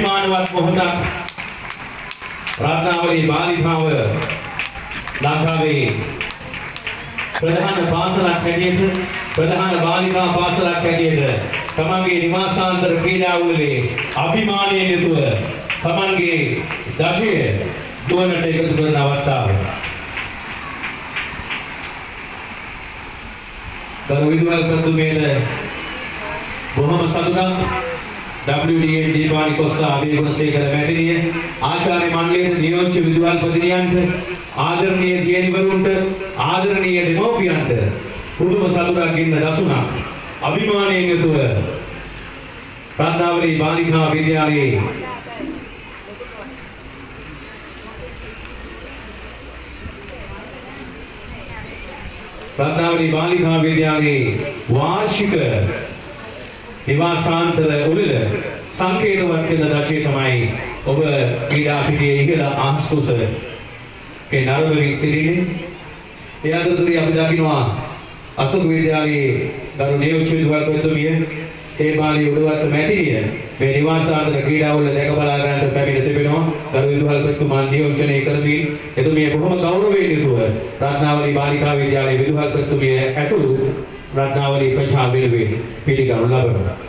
අභිමානවත් මොහොතක් රත්නාවලී බාලිකාව ලංකාවේ ප්‍රධාන පාසලක් හැටියට ප්‍රධාන බාලිකා පාසලක් හැටියට තමන්ගේ නිවාසාන්තර ක්‍රීඩාවලදී අභිමානයෙන් යුතුව තමන්ගේ දශය දුවනට එකතු කරන අවස්ථාව. ගරු විදුහල්පතිතුමියට බොහොම සතුටක්. WDA දීපානි කොස්තා අබේගුණසේකර මැතිණිය ආචාර්ය මණ්ඩලයේ නියෝජ්‍ය විදුහල්පතිනියන්ට ආදරණීය දියණිවරුන්ට ආදරණීය දෙමව්පියන්ට පුදුම සතුටක් ගෙන්න දසුණා. අභිමානයෙන් යුතුව රත්නාවලී බාලිකා විද්‍යාලයේ රත්නාවලී බාලිකා විද්‍යාලයේ වාර්ෂික නිවාසාන්තර උළෙල සංකේතවත් වෙන රජය තමයි ඔබ ක්‍රීඩා පිටියේ ඉහළ ආස්කුස ඒ නරඹමින් සිටින්නේ. ඒ අතරතුරේ අපි දකිනවා අසෝක විද්‍යාලයේ ගරු නියෝජ්‍ය විදුහල්පතිතුමිය ඒ බාලී උඩවත්ත මැතිණිය මේ නිවාසාන්තර ක්‍රීඩාවල දැක බලා ගන්නට පැමිණ තිබෙනවා. ගරු විදුහල්පතිතුමා නියෝජනය කරමින් එතුමිය බොහොම ගෞරවයෙන් යුතුව රත්නාවලී බාලිකා විද්‍යාලයේ විදුහල්පතිතුමිය ඇතුළු රත්නාවලී ප්‍රජා වෙනුවෙන් පිළිගනු ලබනවා.